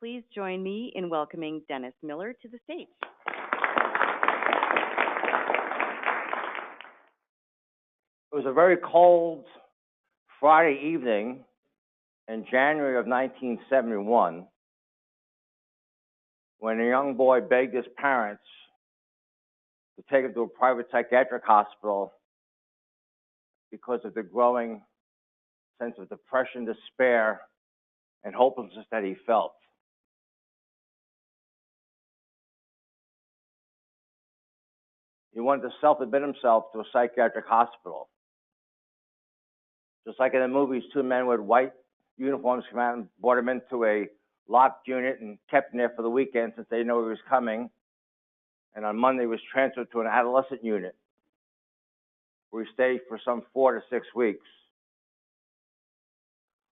please join me in welcoming Dennis Miller to the stage. It was a very cold Friday evening in January of 1971 when a young boy begged his parents to take him to a private psychiatric hospital because of the growing sense of depression, despair, and hopelessness that he felt. He wanted to self-admit himself to a psychiatric hospital. Just like in the movies, two men with white uniforms came out and brought him into a locked unit and kept him there for the weekend since they knew he was coming. And on Monday, he was transferred to an adolescent unit where he stayed for some 4 to 6 weeks.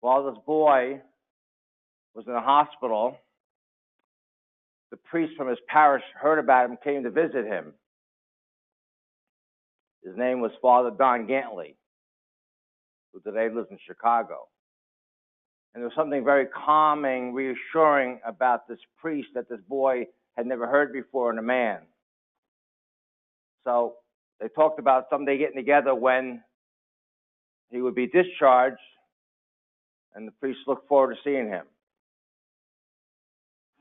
While this boy was in the hospital, the priest from his parish heard about him and came to visit him. His name was Father Don Gantley, who today lives in Chicago. And there was something very calming, reassuring about this priest that this boy had never heard before in a man. So they talked about someday getting together when he would be discharged, and the priest looked forward to seeing him.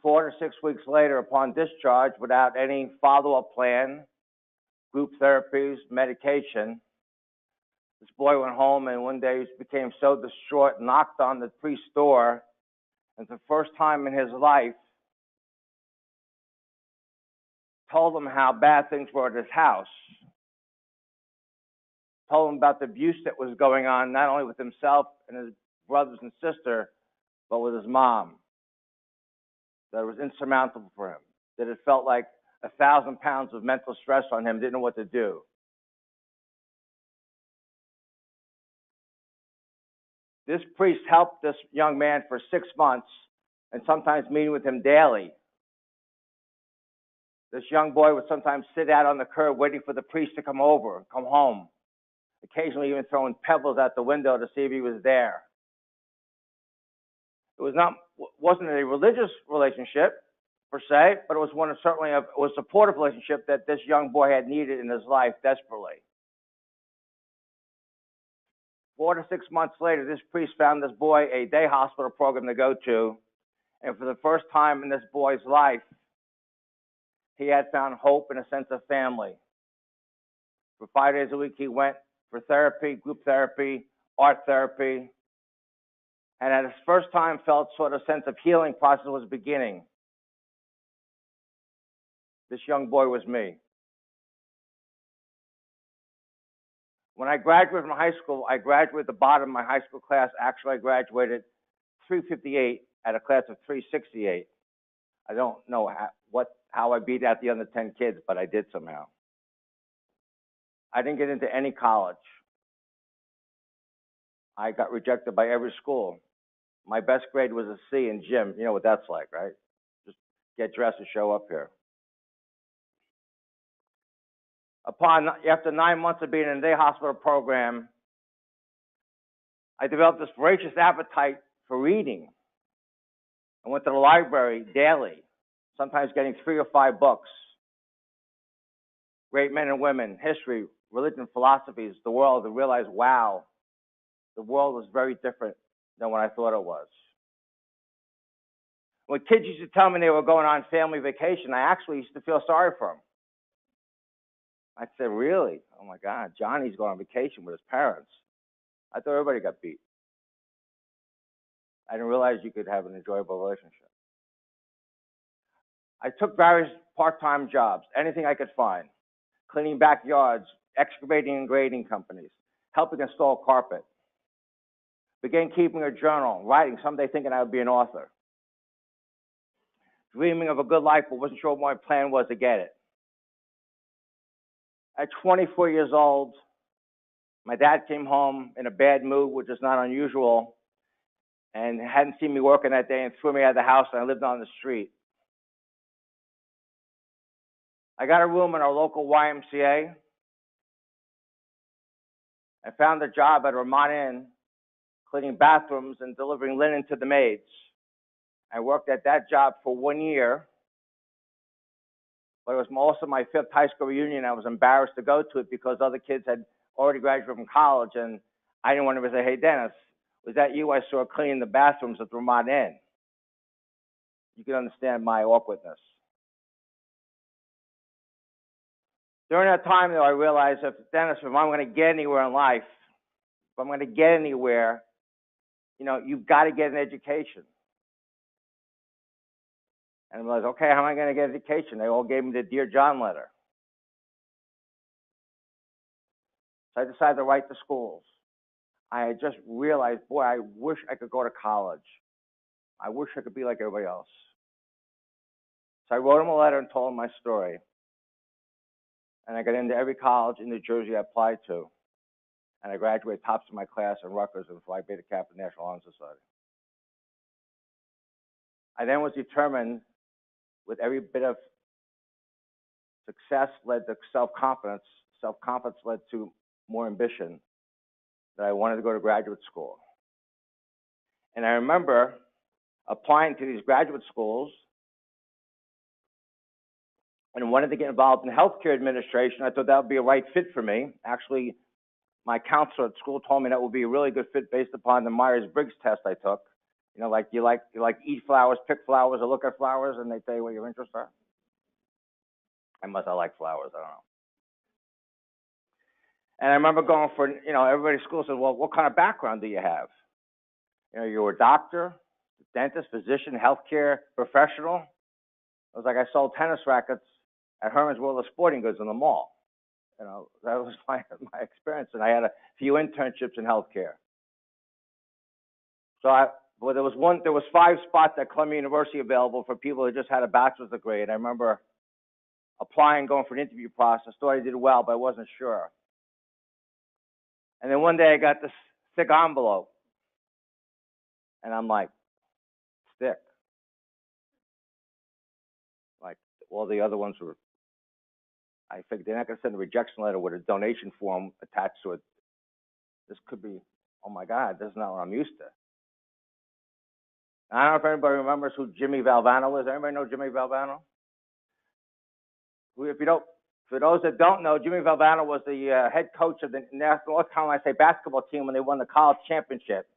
4 to 6 weeks later, upon discharge, without any follow-up plan, group therapies, medication, this boy went home, and one day he became so distraught, knocked on the priest's door, and for the first time in his life, told him how bad things were at his house. Told him about the abuse that was going on, not only with himself and his brothers and sister, but with his mom. That it was insurmountable for him. That it felt like 1,000 pounds of mental stress on him, didn't know what to do. This priest helped this young man for 6 months and sometimes meeting with him daily. This young boy would sometimes sit out on the curb waiting for the priest to come over, come home, occasionally even throwing pebbles out the window to see if he was there. It wasn't a religious relationship per se, but it was one of certainly a supportive relationship that this young boy had needed in his life desperately. 4 to 6 months later, this priest found this boy a day hospital program to go to, and for the first time in this boy's life, he had found hope and a sense of family. For 5 days a week, he went for therapy, group therapy, art therapy, and at his first time felt sort of sense of healing process was beginning. This young boy was me. When I graduated from high school, I graduated at the bottom of my high school class. Actually, I graduated 358 at a class of 368. I don't know how I beat out the other 10 kids, but I did somehow. I didn't get into any college. I got rejected by every school. My best grade was a C in gym. You know what that's like, right? Just get dressed and show up here. After 9 months of being in a day hospital program, I developed this voracious appetite for reading. I went to the library daily, sometimes getting 3 or 5 books. Great men and women, history, religion, philosophies, the world, and realized, wow, the world was very different than what I thought it was. When kids used to tell me they were going on family vacation, I actually used to feel sorry for them. I said, really? Oh my God, Johnny's going on vacation with his parents. I thought everybody got beat. I didn't realize you could have an enjoyable relationship. I took various part-time jobs, anything I could find. Cleaning backyards, excavating and grading companies, helping install carpet. Began keeping a journal, writing, someday thinking I would be an author. Dreaming of a good life, but wasn't sure what my plan was to get it. At 24 years old, my dad came home in a bad mood, which is not unusual, and hadn't seen me working that day and threw me out of the house, and I lived on the street. I got a room in our local YMCA. I found a job at Vermont Inn, cleaning bathrooms and delivering linen to the maids. I worked at that job for 1 year, but it was also my 5th high school reunion. I was embarrassed to go to it because other kids had already graduated from college, and I didn't want to say, "Hey, Dennis, was that you I saw cleaning the bathrooms at the Vermont Inn?" You can understand my awkwardness. During that time, though, I realized that, Dennis, if I'm going to get anywhere in life, if I'm going to get anywhere, you've got to get an education. And I was like, okay, how am I going to get an education? They all gave me the Dear John letter. So I decided to write to schools. I had just realized, boy, I wish I could go to college. I wish I could be like everybody else. So I wrote them a letter and told them my story. And I got into every college in New Jersey I applied to. And I graduated tops of my class in Rutgers and Phi Beta Kappa National Honor Society. I then was determined, with every bit of success led to self-confidence. Self-confidence led to more ambition, that I wanted to go to graduate school. And I remember applying to these graduate schools and wanted to get involved in healthcare administration. I thought that would be a right fit for me. Actually, my counselor at school told me that would be a really good fit based upon the Myers-Briggs test I took. Like you eat flowers, pick flowers, or look at flowers, and they tell you what your interests are. I like flowers, I don't know. And I remember going for, everybody's school said, well, what kind of background do you have? You're a doctor, dentist, physician, healthcare professional. It was like I sold tennis rackets at Herman's World of Sporting Goods in the mall. That was my experience, and I had a few internships in healthcare. So there was 5 spots at Columbia University available for people who just had a bachelor's degree, and I remember applying, going for an interview process. Thought I did well, but I wasn't sure. And then one day I got this thick envelope, and I'm like, thick. Like all the other ones were. I figured they're not going to send a rejection letter with a donation form attached to it. This could be, oh my God, this is not what I'm used to. I don't know if anybody remembers who Jimmy Valvano is. Anybody know Jimmy Valvano? For those that don't know, Jimmy Valvano was the head coach of the National basketball team when they won the college championship.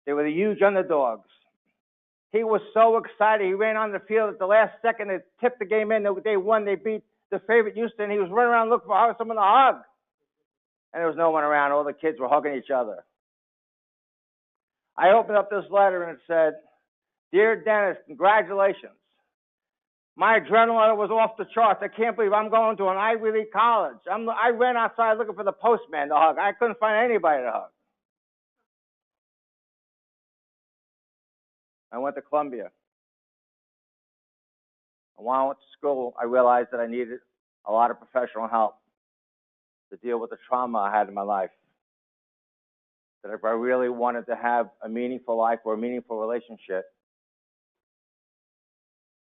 They were the huge underdogs. He was so excited. He ran on the field at the last second to tip the game in. They won. They beat the favorite Houston. He was running around looking for someone to hug. And there was no one around. All the kids were hugging each other. I opened up this letter and it said, Dear Dennis, congratulations. My adrenaline was off the charts. I can't believe I'm going to an Ivy League college. I ran outside looking for the postman to hug. I couldn't find anybody to hug. I went to Columbia. And while I went to school, I realized that I needed a lot of professional help to deal with the trauma I had in my life. That if I really wanted to have a meaningful life or a meaningful relationship,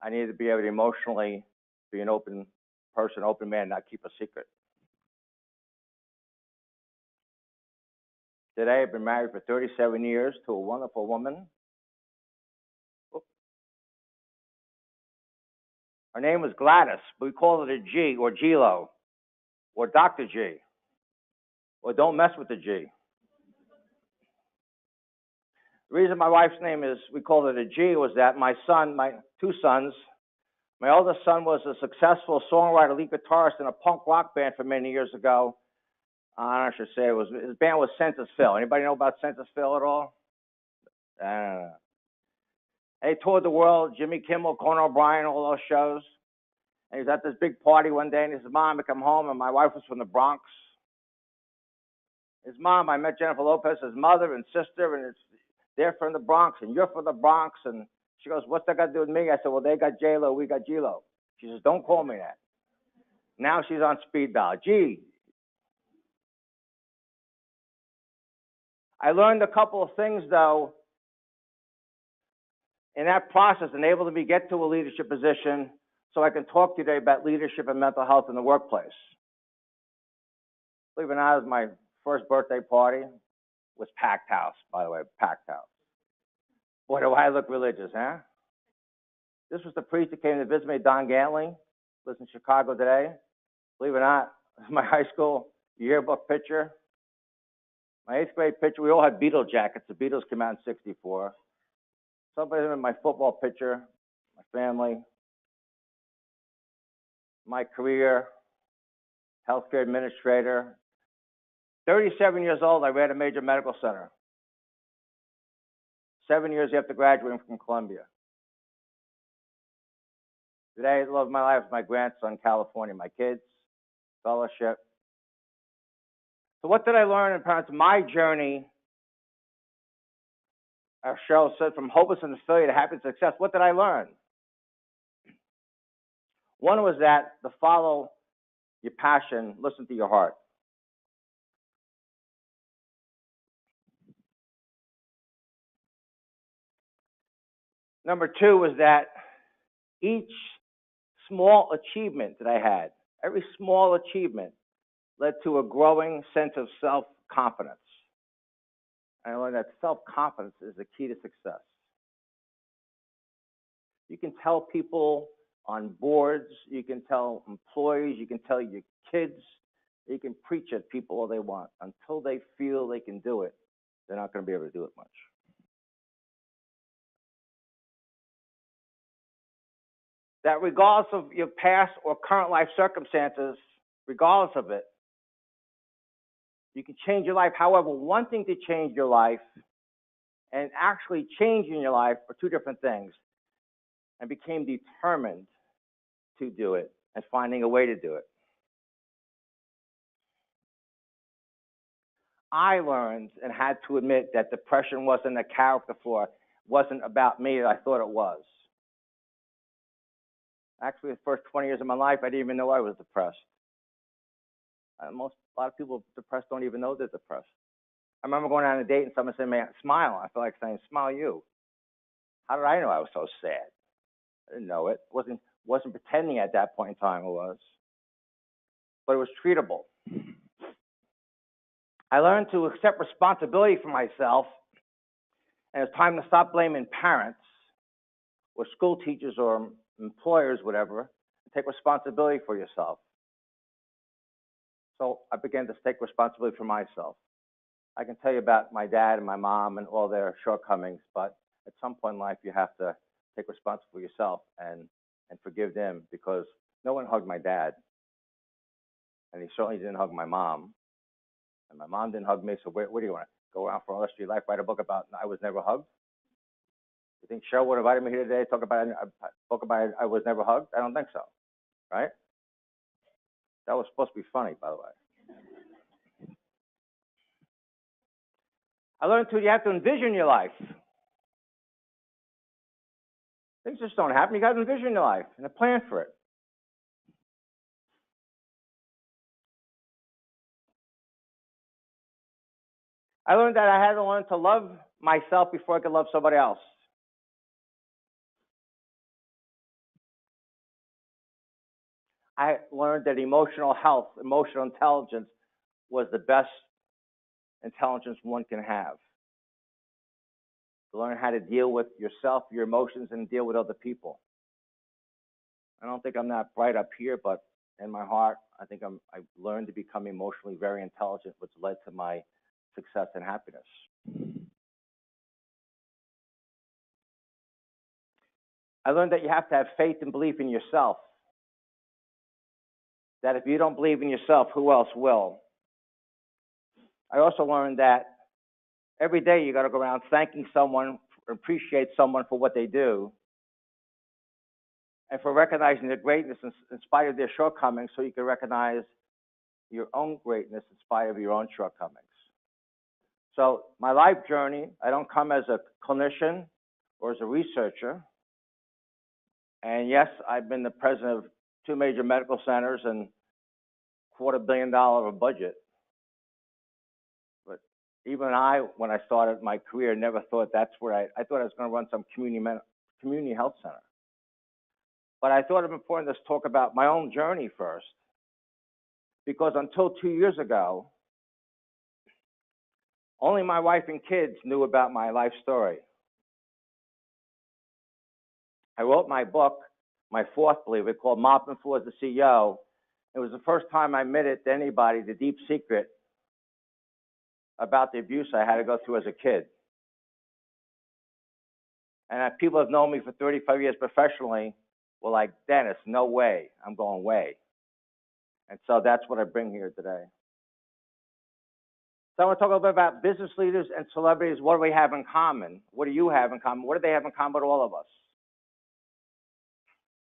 I needed to be able to emotionally be an open person, open man, not keep a secret. Today, I've been married for 37 years to a wonderful woman. Her name was Gladys, but we call her a G, or G-Lo, or Dr. G, or don't mess with the G. The reason my wife's name is, we call it a G, was that my 2 sons, my oldest son was a successful songwriter, lead guitarist in a punk rock band for many years ago. I should say his band was Census Phil. Anybody know about Census Phil at all? They toured the world, Jimmy Kimmel, Conan O'Brien, all those shows. And he was at this big party one day, and he said, Mom, I come home, and my wife was from the Bronx. His mom, I met Jennifer Lopez's mother and sister, and they're from the Bronx, and you're from the Bronx. And she goes, what's that got to do with me? I said, well, they got J-Lo, we got G-Lo. She says, don't call me that. Now she's on speed dial. G. I learned a couple of things, though, in that process, enabled me to get to a leadership position so I can talk today about leadership and mental health in the workplace. Believe it or not, it was my first birthday party. It was packed house, by the way, packed house. Boy, do I look religious, huh? This was the priest that came to visit me, Don Gantling, lives in Chicago today. Believe it or not, my high school yearbook picture, my eighth grade picture, we all had Beatle jackets. The Beatles came out in '64. Somebody in my football picture, my family, my career, healthcare administrator. 37 years old, I ran a major medical center. 7 years after graduating from Columbia. Today, the love of my life is my grandson, California, my kids, fellowship. So what did I learn in parents? My journey, as Cheryl said, from hopelessness and failure to happiness and success. What did I learn? One was that to follow your passion, listen to your heart. Number two was that each small achievement that I had, every small achievement led to a growing sense of self-confidence. I learned that self-confidence is the key to success. You can tell people on boards, you can tell employees, you can tell your kids, you can preach at people all they want. Until they feel they can do it, they're not going to be able to do it much. That regardless of your past or current life circumstances, regardless of it, you can change your life. However, wanting to change your life and actually changing your life are two different things, and became determined to do it and finding a way to do it. I learned and had to admit that depression wasn't a character flaw, wasn't about me that I thought it was. Actually, the first 20 years of my life, I didn't even know I was depressed. A lot of people depressed don't even know they're depressed. I remember going on a date and someone said, "Man, smile." I felt like saying, "Smile you." How did I know I was so sad? I didn't know it. Wasn't pretending at that point in time it was. But it was treatable. I learned to accept responsibility for myself, and it's time to stop blaming parents or school teachers or employers, whatever, and take responsibility for yourself. So I began to take responsibility for myself. I can tell you about my dad and my mom and all their shortcomings, but at some point in life, you have to take responsibility for yourself and forgive them, because no one hugged my dad, and he certainly didn't hug my mom, and my mom didn't hug me. So what do you want to go around for the rest of your life, write a book about I was never hugged? You think Cheryl would have invited me here today to talk about a book about I was never hugged? I don't think so, right? That was supposed to be funny, by the way. I learned too, you have to envision your life. Things just don't happen. You got to envision your life and a plan for it. I learned that I had to learn to love myself before I could love somebody else. I learned that emotional health, emotional intelligence was the best intelligence one can have. To learn how to deal with yourself, your emotions, and deal with other people. I don't think I'm that bright up here, but in my heart, I think I've learned to become emotionally very intelligent, which led to my success and happiness. I learned that you have to have faith and belief in yourself. That if you don't believe in yourself, who else will? I also learned that every day you got to go around thanking someone, appreciate someone for what they do, and for recognizing their greatness in spite of their shortcomings, so you can recognize your own greatness in spite of your own shortcomings. So my life journey, I don't come as a clinician or as a researcher. And yes, I've been the president of 2 major medical centers and $250 million of a budget. But even I, when I started my career, never thought that's where I thought I was going to run some community health center. But I thought it was important to talk about my own journey first, because until 2 years ago, only my wife and kids knew about my life story. I wrote my book, my fourth, believe it, called Mopping Floors the CEO. It was the first time I admitted to anybody the deep secret about the abuse I had to go through as a kid. And people have known me for 35 years professionally were like, Dennis, no way. I'm going way. And so that's what I bring here today. So I want to talk a little bit about business leaders and celebrities. What do we have in common? What do you have in common? What do they have in common with all of us?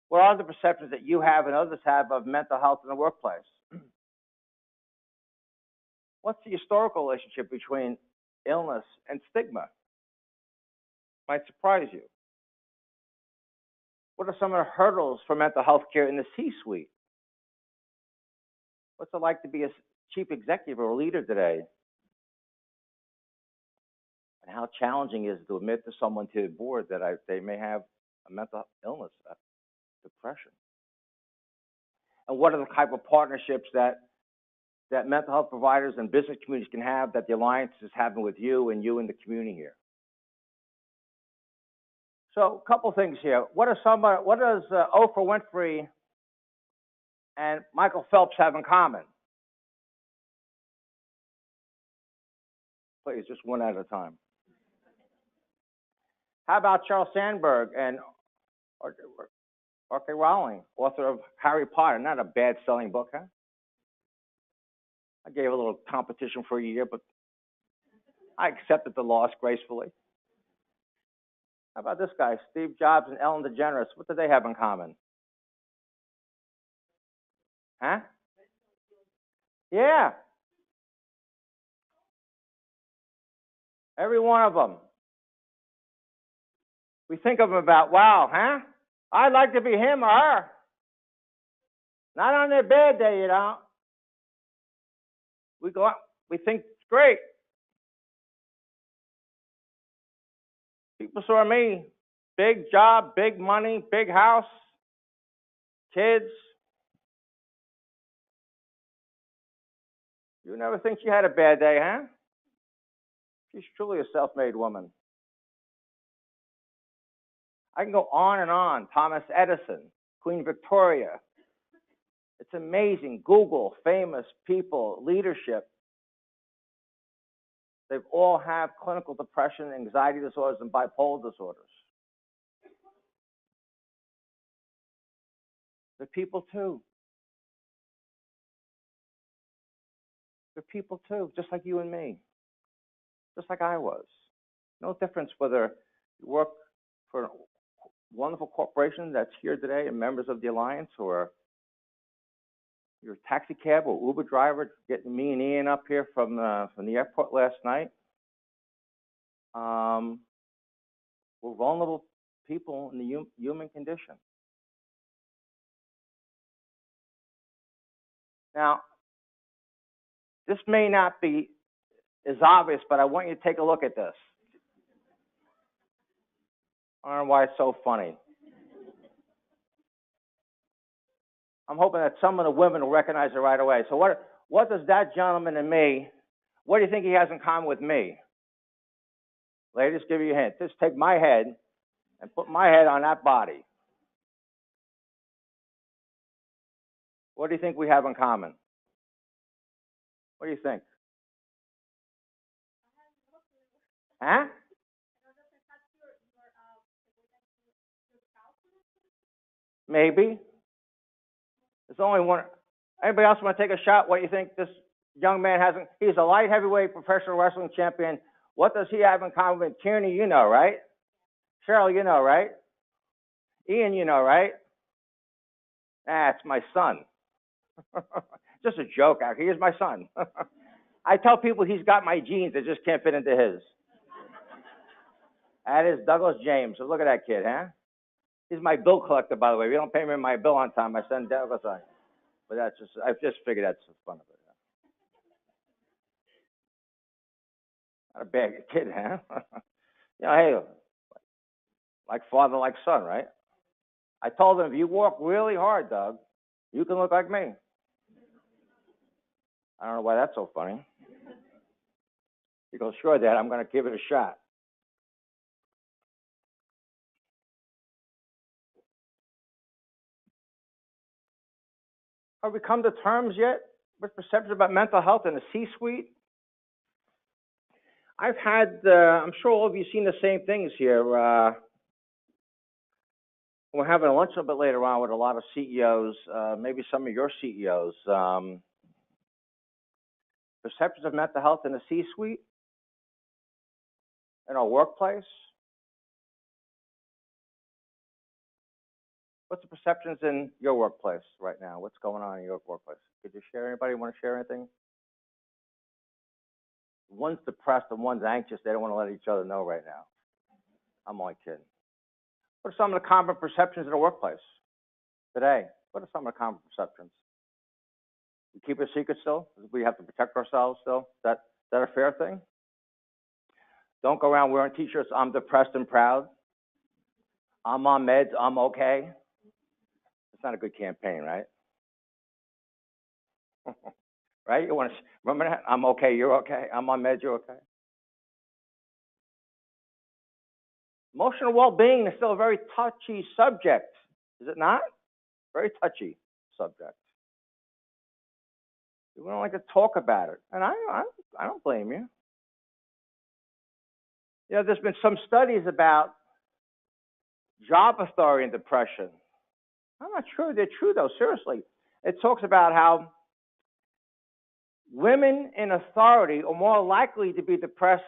What are the perceptions that you have and others have of mental health in the workplace? What's the historical relationship between illness and stigma? Might surprise you. What are some of the hurdles for mental health care in the C-suite? What's it like to be a chief executive or a leader today? And how challenging is it to admit to someone to the board that they may have a mental illness, depression? And what are the type of partnerships that mental health providers and business communities can have that the Alliance is having with you and you in the community here? So a couple things here. What does Oprah Winfrey and Michael Phelps have in common? Please, just one at a time. How about Charles Sandberg and R.K. Rowling, author of Harry Potter? Not a bad selling book, huh? I gave a little competition for a year, but I accepted the loss gracefully. How about this guy, Steve Jobs and Ellen DeGeneres? What do they have in common? Huh? Yeah. Every one of them. We think of them about, wow, huh? I'd like to be him or her. Not on their bad day, you know. We go out, we think it's great. People saw me, big job, big money, big house, kids. You never think she had a bad day, huh? She's truly a self-made woman. I can go on and on. Thomas Edison, Queen Victoria. It's amazing. Google, famous people, leadership. They all have clinical depression, anxiety disorders, and bipolar disorders. They're people too. They're people too, just like you and me, just like I was. No difference whether you work for a wonderful corporation that's here today and members of the Alliance, or you're a taxi cab or Uber driver getting me and Ian up here from the airport last night. We're vulnerable people in the human condition. Now, this may not be as obvious, but I want you to take a look at this. I don't know why it's so funny. I'm hoping that some of the women will recognize it right away. So what does that gentleman and me, what do you think he has in common with me? Ladies, give you a hint. Just take my head and put my head on that body. What do you think we have in common? What do you think? Huh? Maybe. There's only one. Anybody else want to take a shot? What do you think this young man has? He's a light heavyweight professional wrestling champion. What does he have in common with Tierney? You know, right? Cheryl, you know, right? Ian, you know, right? It's my son. Just a joke, actually. He's my son. I tell people he's got my genes. They just can't fit into his. That is Douglas James. So look at that kid, huh? He's my bill collector, by the way. If you don't pay me my bill on time, I send Douglas on. But I've just figured that's the fun of it. Not a bad kid, huh? You know, hey, like father, like son, right? I told him, if you work really hard, Doug, you can look like me. I don't know why that's so funny. He goes, sure, Dad, I'm going to give it a shot. Have we come to terms yet with perceptions about mental health in the C-suite? I've had, I'm sure all of you seen the same things here. We're having a lunch a little bit later on with a lot of CEOs, maybe some of your CEOs. Perceptions of mental health in the C-suite, in our workplace. What's the perceptions in your workplace right now? What's going on in your workplace? Could you share? Anybody want to share anything? One's depressed and one's anxious. They don't want to let each other know right now. I'm only kidding. What are some of the common perceptions in the workplace today? What are some of the common perceptions? We keep it a secret still? We have to protect ourselves still? Is that a fair thing? Don't go around wearing t-shirts, I'm depressed and proud. I'm on meds, I'm okay. It's not a good campaign, right? Right? You want to remember that? I'm okay, you're okay. I'm on meds, you're okay. Emotional well-being is still a very touchy subject, is it not? Very touchy subject. We don't like to talk about it, and I don't blame you. You know, there's been some studies about job authority and depression. I'm not sure they're true, though, seriously. It talks about how women in authority are more likely to be depressed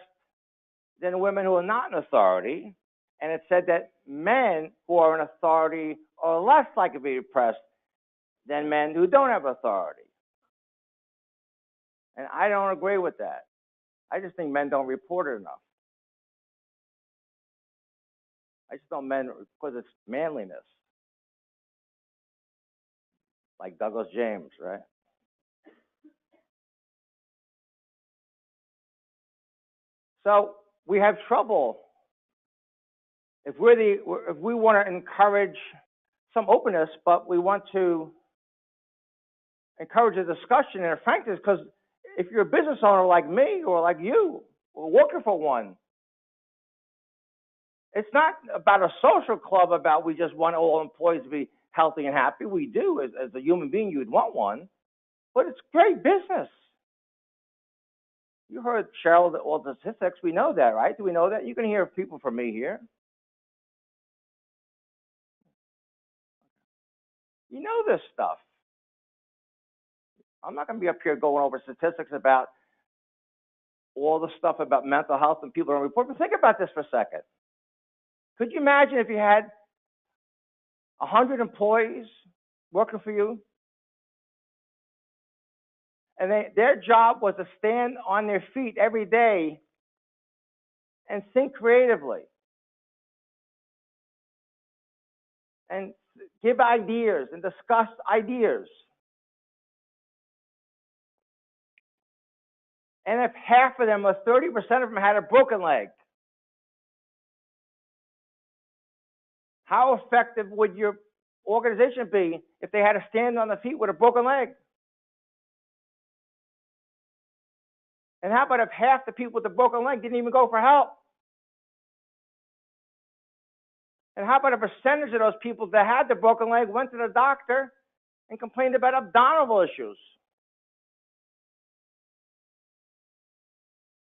than women who are not in authority. And it said that men who are in authority are less likely to be depressed than men who don't have authority. And I don't agree with that. I just think men don't report it enough. I just don't men because it's manliness. Like Douglas James, right? So we have trouble if we want to encourage some openness, but we want to encourage a discussion and a frankness, because if you're a business owner like me or like you, or working for one, it's not about a social club about we just want all employees to be healthy and happy. We do, as a human being, you'd want one, but it's great business. You heard Cheryl, all the statistics. We know that, right? Do we know that? You can hear people from me here. You know this stuff. I'm not going to be up here going over statistics about all the stuff about mental health and people don't report. But think about this for a second. Could you imagine if you had 100 employees working for you, and their job was to stand on their feet every day and think creatively and give ideas and discuss ideas. And if half of them or 30% of them had a broken leg, how effective would your organization be if they had to stand on their feet with a broken leg? And how about if half the people with the broken leg didn't even go for help? And how about a percentage of those people that had the broken leg went to the doctor and complained about abdominal issues?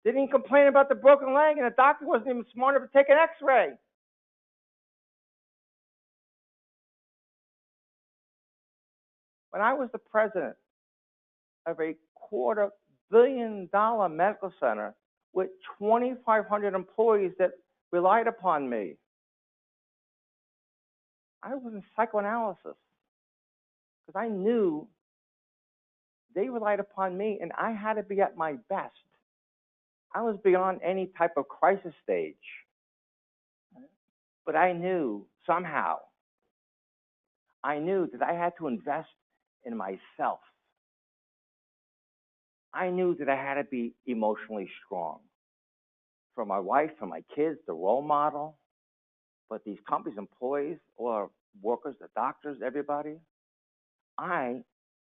Didn't even complain about the broken leg, and the doctor wasn't even smart enough to take an x-ray. When I was the president of a $250 million medical center with 2,500 employees that relied upon me, I was in psychoanalysis because I knew they relied upon me and I had to be at my best. I was beyond any type of crisis stage, but I knew somehow, I knew that I had to invest in myself. I knew that I had to be emotionally strong for my wife, for my kids, the role model. But these companies, employees, or workers, the doctors, everybody, I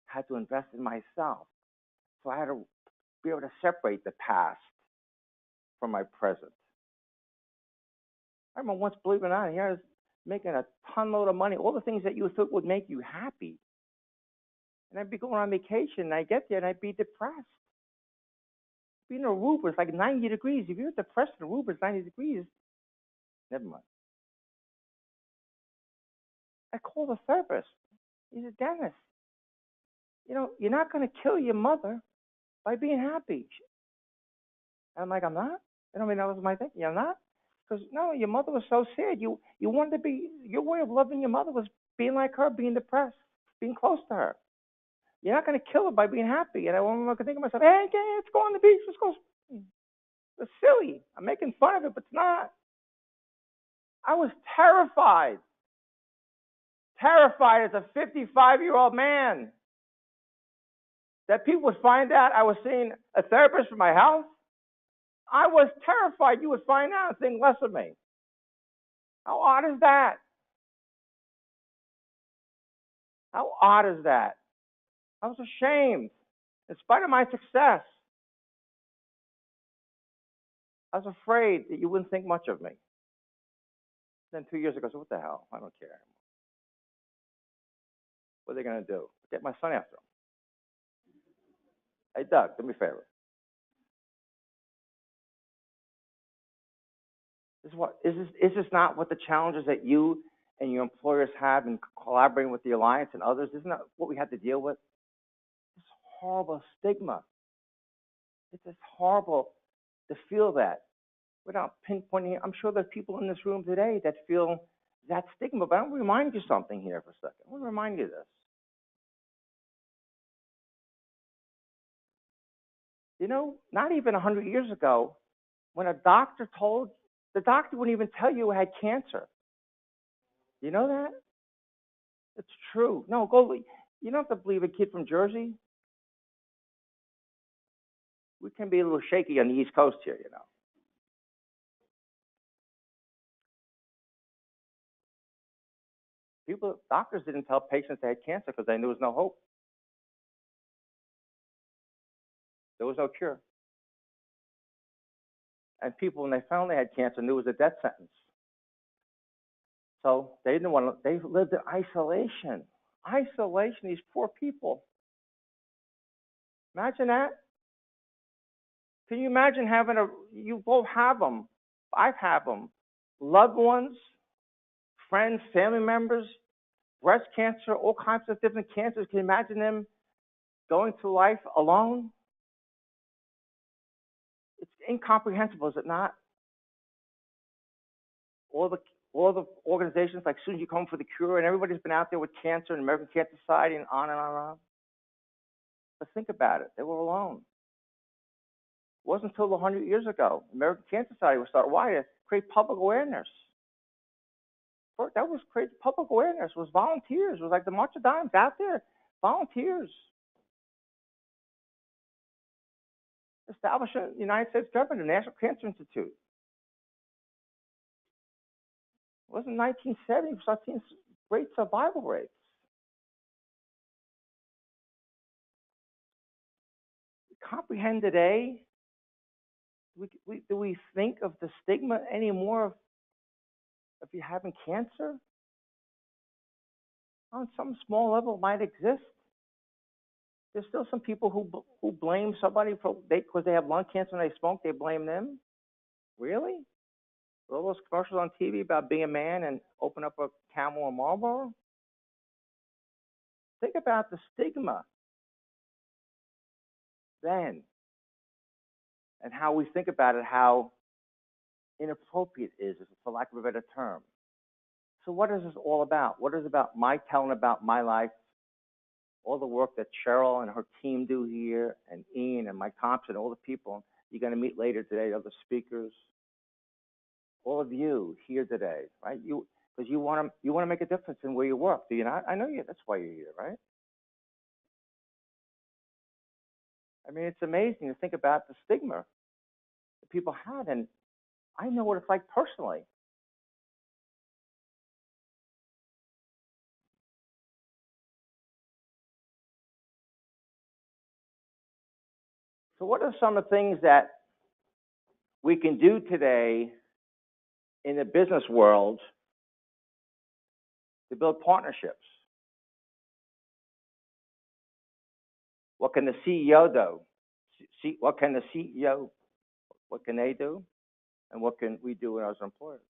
had to invest in myself. So I had to be able to separate the past from my present. I remember once, believe it or not, here I was making a ton load of money, all the things that you thought would make you happy. And I'd be going on vacation, and I get there, and I'd be depressed. Being in Aruba, it's like 90 degrees. If you're depressed in Aruba, it's 90 degrees. Never mind. I called the therapist. He said, Dennis, you're not going to kill your mother by being happy. And I'm like, I'm not? I mean, that was my thinking. I'm not? Because, no, your mother was so sad. You wanted to be, your way of loving your mother was being like her, being depressed, being close to her. You're not going to kill her by being happy. And I want to think to myself, hey, let's go on the beach. Let's go. It's silly. I'm making fun of it, but it's not. I was terrified. Terrified as a 55-year-old man that people would find out I was seeing a therapist for my health. I was terrified you would find out and think less of me. How odd is that? How odd is that? I was ashamed. In spite of my success, I was afraid that you wouldn't think much of me. Then 2 years ago, I said, what the hell? I don't care anymore. What are they going to do? Get my son after them. Hey, Doug, do me a favor. Is this not what the challenges that you and your employers have in collaborating with the Alliance and others? Isn't that what we have to deal with? This horrible stigma. It's just horrible to feel that without pinpointing it. I'm sure there's people in this room today that feel that stigma, but I want to remind you something here for a second. I want to remind you this. Not even 100 years ago, when a doctor the doctor wouldn't even tell you had cancer. You know that? It's true. No, you don't have to believe a kid from Jersey. We can be a little shaky on the East Coast here, Doctors didn't tell patients they had cancer because they knew there was no hope. There was no cure. And people, when they found they had cancer, knew it was a death sentence. So they lived in isolation. Isolation, these poor people. Imagine that. Can you imagine you both have them, I've had them, loved ones, friends, family members, breast cancer, all kinds of different cancers. Can you imagine them going through life alone? It's incomprehensible, is it not? All the organizations like Soon As You Come for the Cure, and everybody's been out there with cancer and American Cancer Society and on and on and on. But think about it. They were alone. It wasn't until 100 years ago, American Cancer Society was started. Why? To create public awareness. That was create public awareness. It was volunteers. It was like the March of Dimes out there. Volunteers. Establishing the United States government, the National Cancer Institute. It wasn't 1970. We started seeing great survival rates. Comprehend today? Do we think of the stigma anymore of you having cancer? On some small level, it might exist. There's still some people who blame somebody because they have lung cancer and they smoke. They blame them. Really? With all those commercials on TV about being a man and open up a Camel or Marlboro? Think about the stigma then, and how we think about it, how inappropriate it is, for lack of a better term. So what is this all about? What is it about my telling about my life, all the work that Cheryl and her team do here, and Ian and Mike Thompson, all the people you're going to meet later today, other speakers, all of you here today, right? Because you want to make a difference in where you work, do you not? I know you. That's why you're here, right? I mean, it's amazing to think about the stigma that people have, and I know what it's like personally. So what are some of the things that we can do today in the business world to build partnerships? What can the CEO do? What can the CEO, what can they do? And what can we do as employers?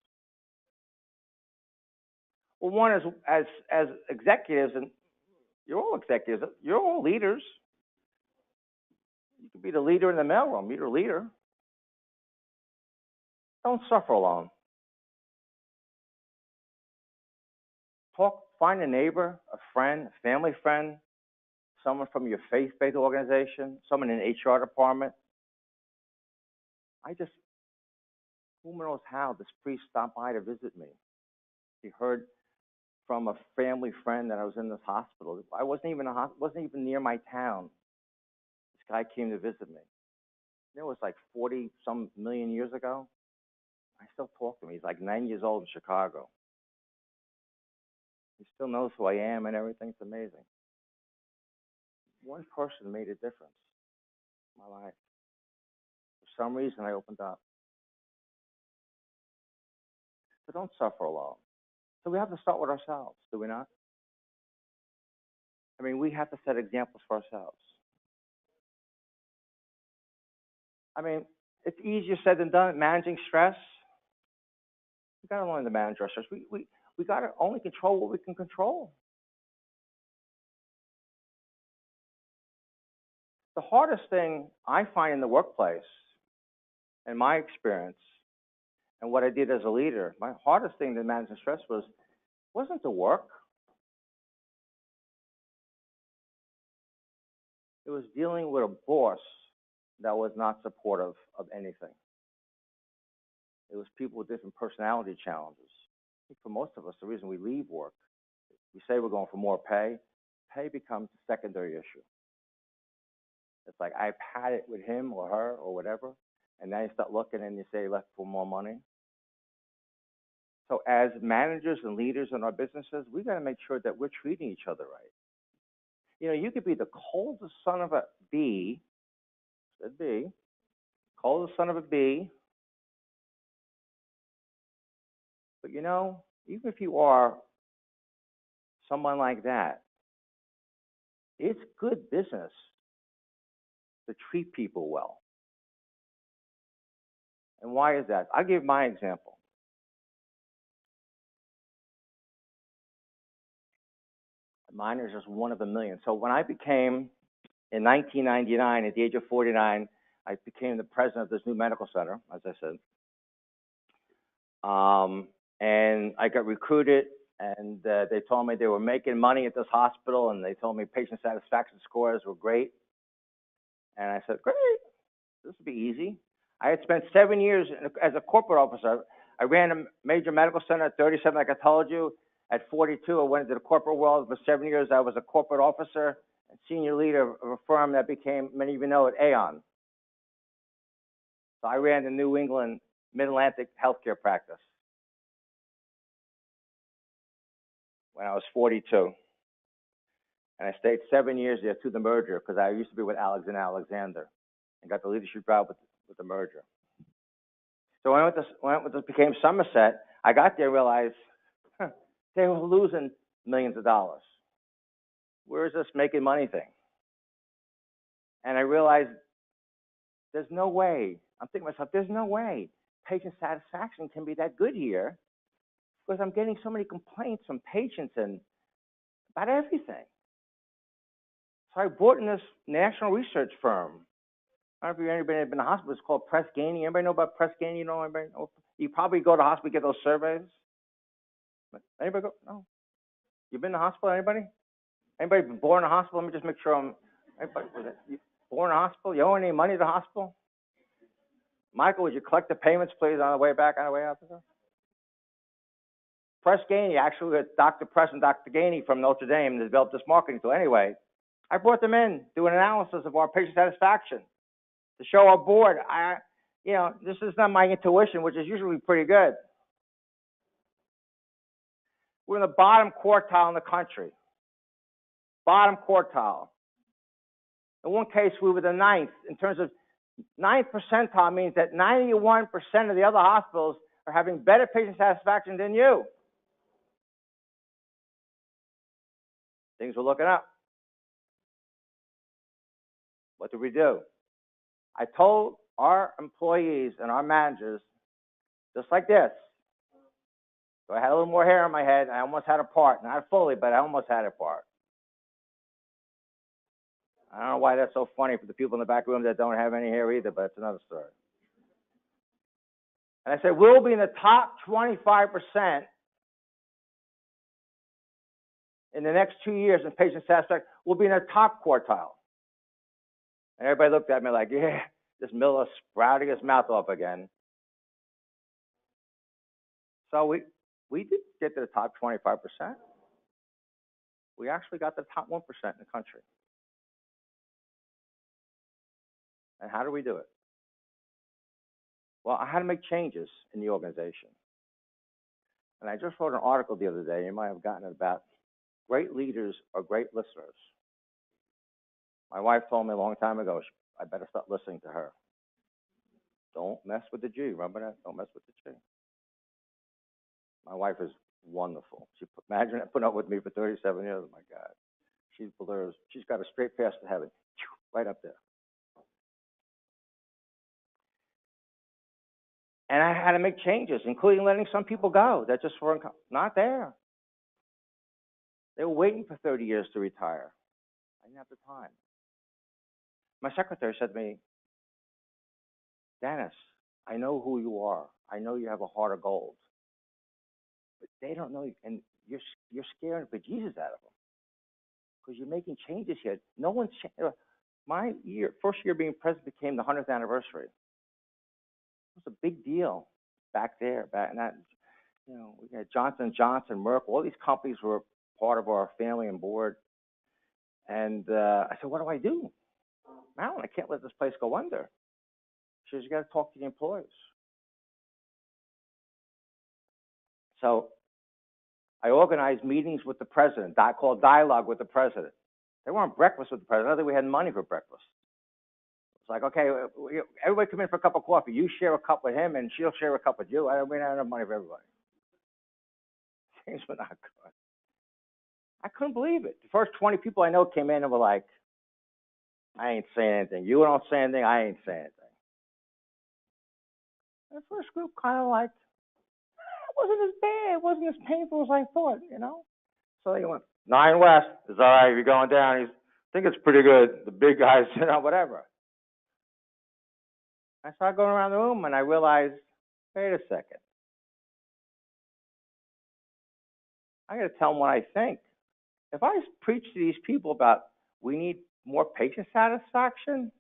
Well, one is as executives, and you're all executives, you're all leaders. You can be the leader in the mailroom. You're a leader. Don't suffer alone. Find a neighbor, a friend, a family friend, someone from your faith-based organization, someone in the HR department. Who knows how this priest stopped by to visit me. He heard from a family friend that I was in this hospital. I wasn't even near my town. This guy came to visit me. It was like 40 some million years ago. I still talk to him. He's like 9 years old in Chicago. He still knows who I am and everything. It's amazing. One person made a difference in my life. For some reason, I opened up. So don't suffer alone. So we have to start with ourselves, do we not? I mean, we have to set examples for ourselves. I mean, it's easier said than done, managing stress. We got to learn to manage our stress. We got to only control what we can control. The hardest thing I find in the workplace, in my experience, and what I did as a leader, my hardest thing to manage stress wasn't the work. It was dealing with a boss that was not supportive of anything. It was people with different personality challenges. I think for most of us, the reason we leave work, we say we're going for more pay. Pay becomes a secondary issue. It's like I've had it with him or her or whatever, and now you start looking and you say left for more money. So as managers and leaders in our businesses, we got to make sure that we're treating each other right. You know, you could be the coldest son of a bee, coldest son of a bee, but you know, even if you are someone like that, it's good business to treat people well. And why is that? I'll give my example. Mine is just one of a million. So when I became, in 1999, at the age of 49, I became the president of this new medical center, as I said. And I got recruited, and they told me they were making money at this hospital, and they told me patient satisfaction scores were great. And I said, great, this will be easy. I had spent 7 years as a corporate officer. I ran a major medical center at 37, like I told you. At 42, I went into the corporate world. For 7 years, I was a corporate officer and senior leader of a firm that became, many of you know it, Aon. So I ran the New England Mid-Atlantic healthcare practice when I was 42. And I stayed 7 years there through the merger because I used to be with Alexander and got the leadership job with the merger. So when I became Somerset, I got there and realized they were losing millions of dollars. Where is this making money thing? And I realized there's no way. I'm thinking to myself, there's no way patient satisfaction can be that good here because I'm getting so many complaints from patients and about everything. So I brought in this national research firm. I don't know if anybody been to the hospital. It's called Press Ganey. Anybody know about Press Ganey? You know, anybody know? You probably go to the hospital, get those surveys. Anybody go? No. You been to the hospital? Anybody? Anybody been born in a hospital? Let me just make sure anybody born in a hospital? You owe any money to the hospital? Michael, would you collect the payments, please, on the way back, on the way out there? Press Ganey, actually, with Dr. Press and Dr. Ganey from Notre Dame, developed this marketing tool. Anyway, I brought them in, do an analysis of our patient satisfaction to show our board. This is not my intuition, which is usually pretty good. We're in the bottom quartile in the country. Bottom quartile. In one case, we were the ninth. In terms of ninth percentile means that 91% of the other hospitals are having better patient satisfaction than you. Things were looking up. What did we do? I told our employees and our managers, just like this. So I had a little more hair on my head. I almost had a part. Not fully, but I almost had a part. I don't know why that's so funny for the people in the back room that don't have any hair either, but it's another story. And I said, we'll be in the top 25% in the next 2 years in patient satisfaction. We'll be in the top quartile. And everybody looked at me like, yeah, this Miller's sprouting his mouth off again. So we did get to the top 25%. We actually got the top 1% in the country. And how do we do it? Well, I had to make changes in the organization. And I just wrote an article the other day, you might have gotten it, about great leaders are great listeners. My wife told me a long time ago, I better start listening to her. Don't mess with the G. Remember that? Don't mess with the G. My wife is wonderful. Imagine putting up with me for 37 years. Oh, my God. She's got a straight path to heaven. Right up there. And I had to make changes, including letting some people go that just weren't not there. They were waiting for 30 years to retire. I didn't have the time. My secretary said to me, Dennis, I know who you are. I know you have a heart of gold. But they don't know you, and you're scaring the bejesus out of them because you're making changes here. No one's my first year being president became the 100th anniversary. It was a big deal back there. Back in that, we had Johnson & Johnson, Merck, all these companies were part of our family and board. And I said, what do I do? Marilyn, I can't let this place go under. She says, you got to talk to the employees. So I organized meetings with the president, called Dialogue with the President. They weren't breakfast with the president. I think we had money for breakfast. It's like, okay, everybody come in for a cup of coffee. You share a cup with him, and she'll share a cup with you. We don't have enough money for everybody. Things were not good. I couldn't believe it. The first 20 people I know came in and were like, I ain't saying anything. You don't say anything, I ain't saying anything. The first group kind of like, it wasn't as bad. It wasn't as painful as I thought, So they went, 9 West is all right. You're going down. I think it's pretty good. The big guys, whatever. I started going around the room and I realized, wait a second. I got to tell them what I think. If I preach to these people about we need more patient satisfaction,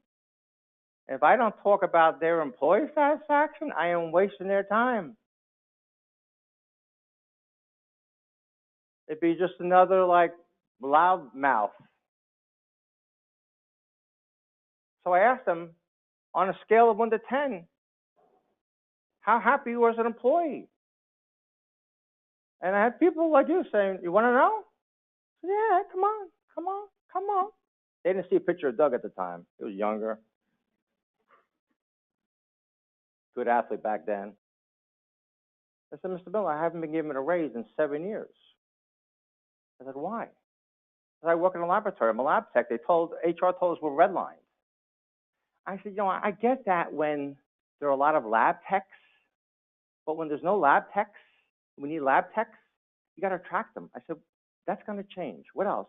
if I don't talk about their employee satisfaction, I am wasting their time. It'd be just another loudmouth. So I asked them, on a scale of 1 to 10, how happy was an employee? And I had people like you saying, you want to know? Yeah, come on. They didn't see a picture of Doug at the time. He was younger. Good athlete back then. I said, Mr. Miller, I haven't been given a raise in 7 years. I said, why? I work in a laboratory. I'm a lab tech. HR told us we're redlined. I said, I get that when there are a lot of lab techs, but when there's no lab techs, we need lab techs, you got to attract them. I said, that's going to change. What else?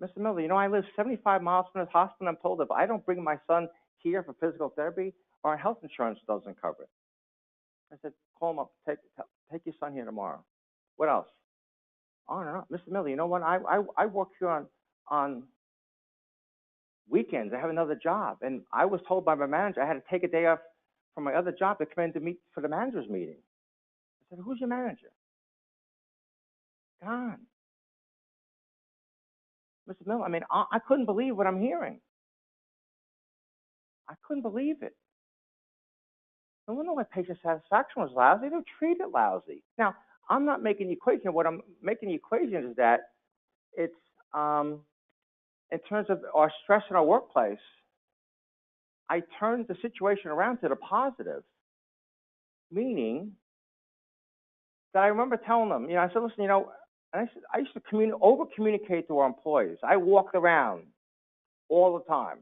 Mr. Miller, I live 75 miles from this hospital. I'm told if I don't bring my son here for physical therapy, our health insurance doesn't cover it. I said, call him up. Take your son here tomorrow. What else? On and on. Mr. Miller, you know what? I work here on weekends. I have another job. And I was told by my manager I had to take a day off from my other job to come in to meet for the manager's meeting. I said, who's your manager? Gone. Mr. Miller, I couldn't believe what I'm hearing. I couldn't believe it. No wonder why patient satisfaction was lousy. They're treated lousy. Now, I'm not making the equation. What I'm making the equation is that it's, in terms of our stress in our workplace, I turned the situation around to the positive, meaning that I remember telling them, I said, listen, I used to over-communicate to our employees. I walked around all the time.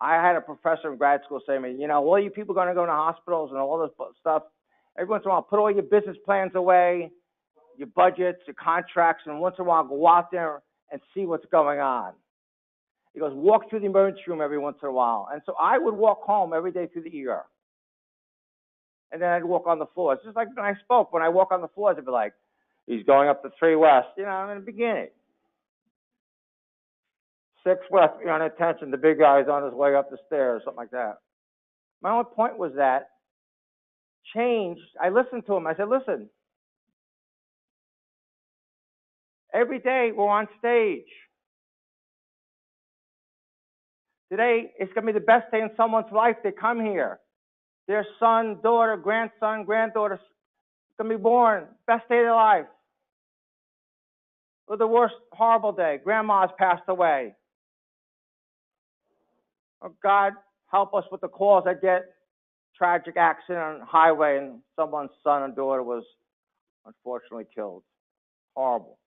I had a professor in grad school say to me, you know, all you people going to go into hospitals and all this stuff, every once in a while, put all your business plans away, your budgets, your contracts, and once in a while, go out there and see what's going on. He goes, walk through the emergency room every once in a while. And so I would walk home every day through the ER. And then I'd walk on the floors. Just like when I spoke, when I walk on the floors, I'd be like, he's going up to 3 West, you know, in the beginning. 6 West, you're on attention, the big guy's on his way up the stairs, something like that. My only point was that change, I listened to him. I said, listen, every day we're on stage. Today, it's going to be the best day in someone's life. They come here. Their son, daughter, grandson, granddaughter going to be born. Best day of their life. Or the worst, horrible day. Grandma's passed away. Oh, God, help us with the calls I get. Tragic accident on the highway and someone's son and daughter was unfortunately killed. Horrible.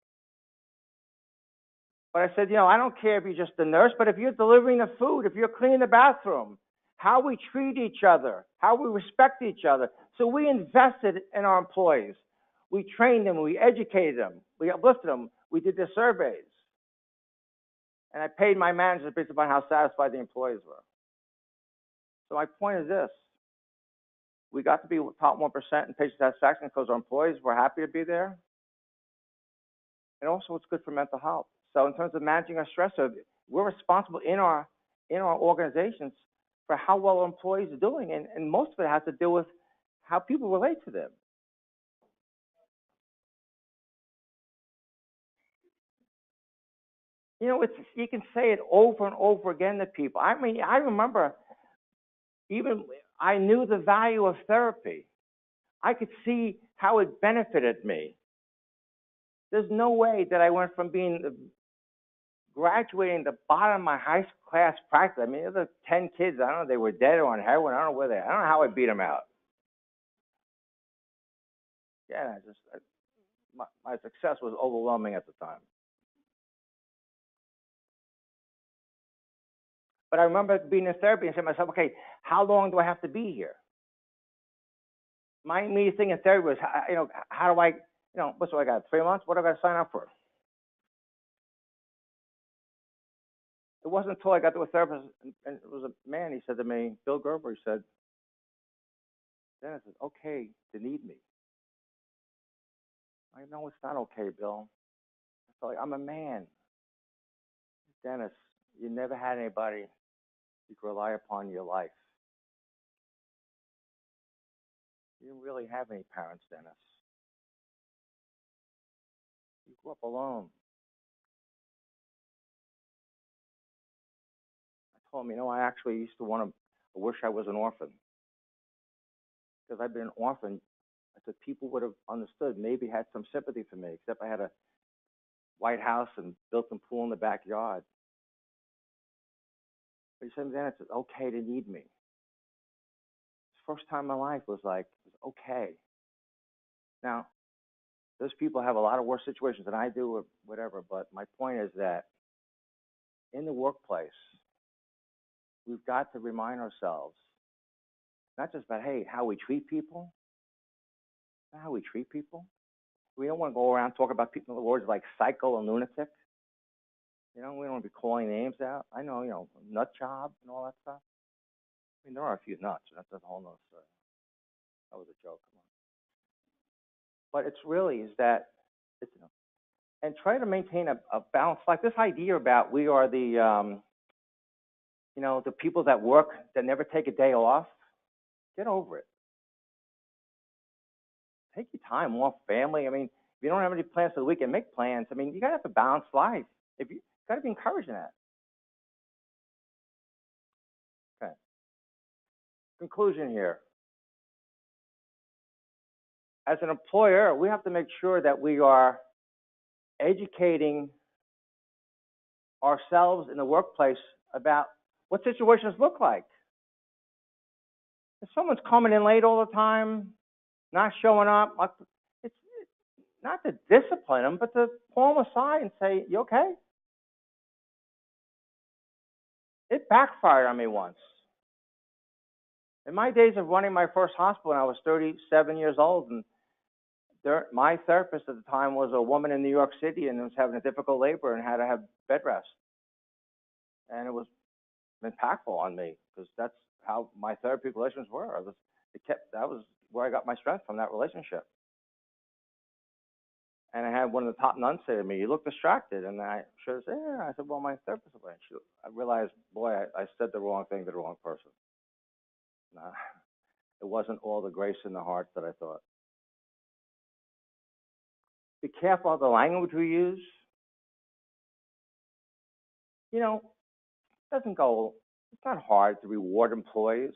But I said, you know, I don't care if you're just a nurse, but if you're delivering the food, if you're cleaning the bathroom, how we treat each other, how we respect each other. So we invested in our employees. We trained them, we educated them, we uplifted them, we did their surveys. And I paid my managers based upon how satisfied the employees were. So my point is this. We got to be top 1% in patient satisfaction because our employees were happy to be there. And also it's good for mental health. So in terms of managing our stress, we're responsible in our organizations for how well our employees are doing. And most of it has to do with how people relate to them. You know, you can say it over and over again to people. I mean, I remember I knew the value of therapy. I could see how it benefited me. There's no way that I went from graduating the bottom of my high class practice. I mean, the other 10 kids, I don't know, they were dead or on heroin. I don't know I don't know how I beat them out. Yeah, my success was overwhelming at the time. But I remember being in therapy and saying to myself, okay, how long do I have to be here? My immediate thing in therapy was, you know, how do I, you know, what's what I got, 3 months? What do I got to sign up for? It wasn't until I got to a therapist, and it was a man, he said to me, Bill Gerber, he said, Dennis, it's okay to need me. I know it's not okay, Bill. I felt like I'm a man. Dennis, you never had anybody you could rely upon in your life. You didn't really have any parents, Dennis. You grew up alone. I told him, you know, I actually used to I wish I was an orphan. Because I've been an orphan, I said people would have understood, maybe had some sympathy for me, except I had a White House and built-in pool in the backyard. But he said, Dennis, it's okay to need me. First time in my life was like, it was okay. Now, those people have a lot of worse situations than I do or whatever, but my point is that in the workplace, we've got to remind ourselves, not just about, hey, how we treat people, not how we treat people. We don't want to go around talking about people in the words like psycho and lunatic. You know, we don't want to be calling names out. I know, you know, nut job and all that stuff. I mean, there are a few nuts. That's a whole nother story. That was a joke. Come on. But it's really is that, it's, you know, and try to maintain a balance. Like this idea about we are the, you know, the people that work that never take a day off. Get over it. Take your time off, family. I mean, if you don't have any plans for the weekend, make plans. I mean, you gotta have a balanced life. If you gotta be encouraging that. Okay. Conclusion here. As an employer, we have to make sure that we are educating ourselves in the workplace about what situations look like. If someone's coming in late all the time, not showing up, it's not to discipline them, but to pull them aside and say, you okay? It backfired on me once. In my days of running my first hospital when I was 37 years old, and my therapist at the time was a woman in New York City and was having a difficult labor and had to have bed rest. And it was impactful on me because that's how my therapeutic relations were. That was where I got my strength from, that relationship. And I had one of the top nuns say to me, "You look distracted." And I should have said, "Yeah." I said, "Well, my therapist is away." I realized, boy, I said the wrong thing to the wrong person. Nah, it wasn't all the grace in the heart that I thought. Be careful of the language we use. You know, it's not hard to reward employees,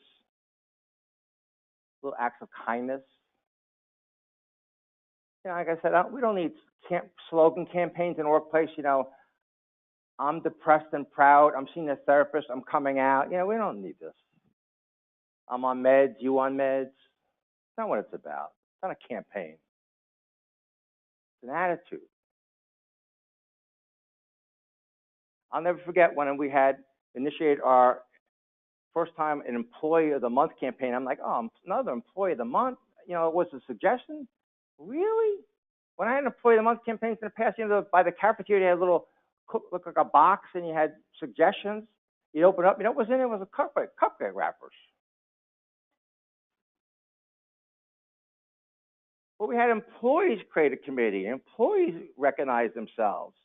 little acts of kindness. Like I said, we don't need slogan campaigns in the workplace. I'm depressed and proud. I'm seeing a therapist. I'm coming out. We don't need this. I'm on meds. You on meds? It's not what it's about. It's not a campaign. It's an attitude. I'll never forget when we had initiated our first time an Employee of the Month campaign. I'm like, oh, another Employee of the Month? It was a suggestion? Really? When I had an Employee of the Month campaigns in the past, by the cafeteria, they had a little, look like a box, and you had suggestions. You'd open it up, what was in it? It was a cupcake wrappers. But we had employees create a committee. Employees recognize themselves.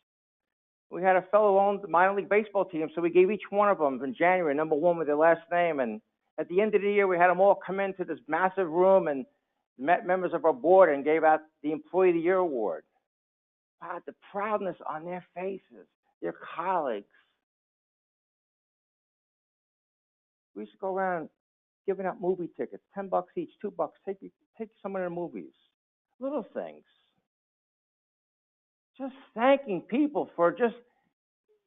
We had a fellow who owned the minor league baseball team, so we gave each one of them in January number 1 with their last name. And at the end of the year, we had them all come into this massive room and met members of our board and gave out the Employee of the Year award. Wow, the proudness on their faces, their colleagues. We used to go around giving out movie tickets, $10 each, $2. Take someone to the movies. Little things. Just thanking people for just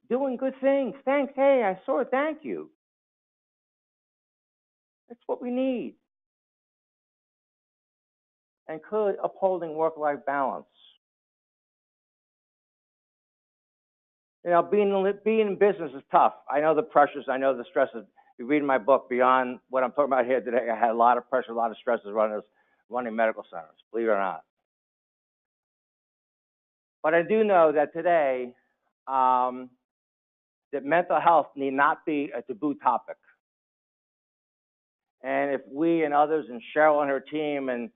doing good things. Thanks. Hey, I saw it. Thank you. That's what we need. And clearly upholding work-life balance. Being in business is tough. I know the pressures. I know the stresses. You read my book, beyond what I'm talking about here today, I had a lot of pressure, a lot of stresses running medical centers, believe it or not. But I do know that today, that mental health need not be a taboo topic. And if we and others, and Cheryl and her team, and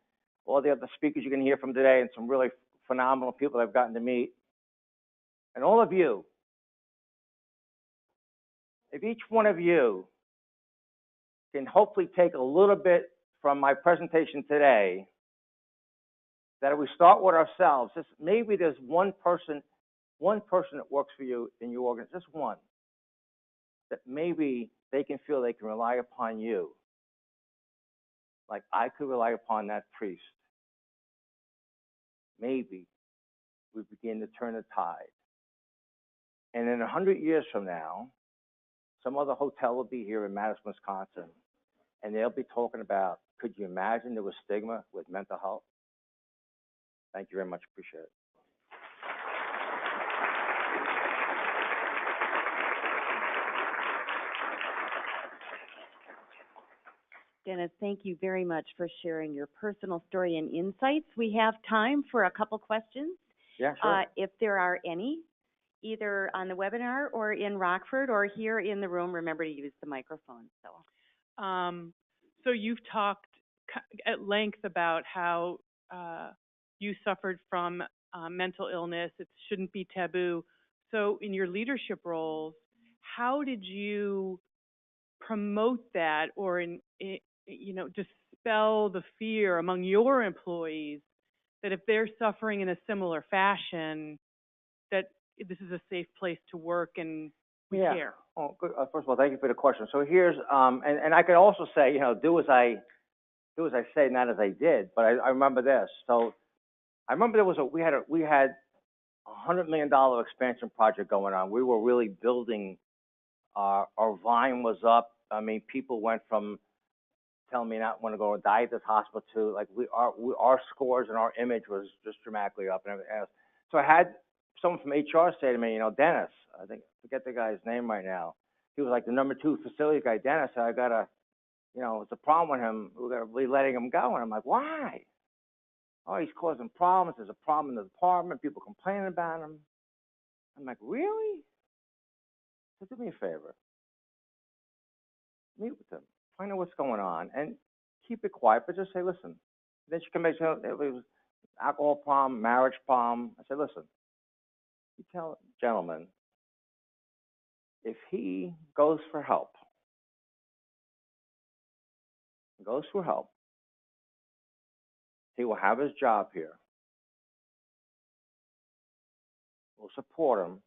all the other speakers you can hear from today, and some really phenomenal people I've gotten to meet, and all of you, if each one of you can hopefully take a little bit from my presentation today, that if we start with ourselves, maybe there's one person that works for you in your organization, just one, that maybe they can feel they can rely upon you, like I could rely upon that priest. Maybe we begin to turn the tide. And in 100 years from now, some other hotel will be here in Madison, Wisconsin, and they'll be talking about, could you imagine there was stigma with mental health? Thank you very much. Appreciate it. Dennis, thank you very much for sharing your personal story and insights. We have time for a couple questions. Yeah, sure. If there are any, either on the webinar or in Rockford or here in the room, remember to use the microphone. So you've talked at length about how you suffered from mental illness. It shouldn't be taboo. So in your leadership roles, how did you promote that, or dispel the fear among your employees that if they're suffering in a similar fashion, that this is a safe place to work and we care? Oh, good. First of all, thank you for the question. So here's, and I can also say, do as I say, not as I did. But I remember this. So I remember we had $100 million expansion project going on. We were really building. Our volume was up. I mean, people went from telling me not want to go and die at this hospital to like our scores and our image was just dramatically up and everything else. So I had someone from HR say to me, Dennis, forget the guy's name right now, he was like the #2 facility guy. Dennis said, I gotta, it's a problem with him. We're gonna be letting him go. And I'm like, why? Oh, he's causing problems. There's a problem in the department. People complaining about him. I'm like, really? So do me a favor. Meet with him. Find out what's going on and keep it quiet, but just say, listen. Then she comes back, it was alcohol problem, marriage problem. I said, listen, you tell the gentleman, if he goes for help, he will have his job here. We'll support him,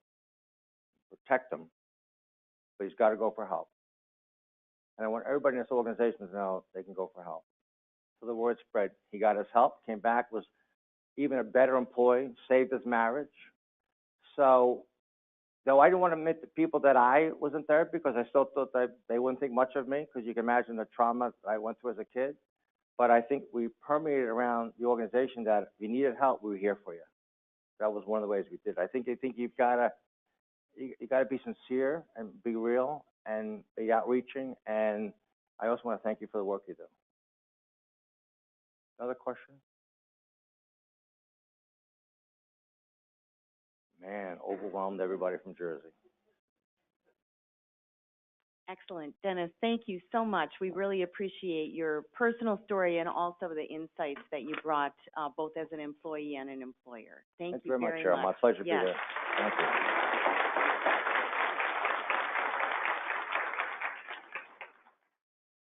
protect him, but he's got to go for help. And I want everybody in this organization to know they can go for help. So the word spread. He got his help, came back, was even a better employee, saved his marriage. So, though I didn't want to admit to people that I was in therapy because I still thought that they wouldn't think much of me, because you can imagine the trauma I went through as a kid. But I think we permeated around the organization that if you needed help, we were here for you. That was one of the ways we did it. I think you've got to be sincere and be real and be outreaching. And I also want to thank you for the work you do. Another question? Man, overwhelmed everybody from Jersey. Excellent. Dennis, thank you so much. We really appreciate your personal story and also the insights that you brought, both as an employee and an employer. Thank you very much, Cheryl. My pleasure to be Yes. here. Thank you.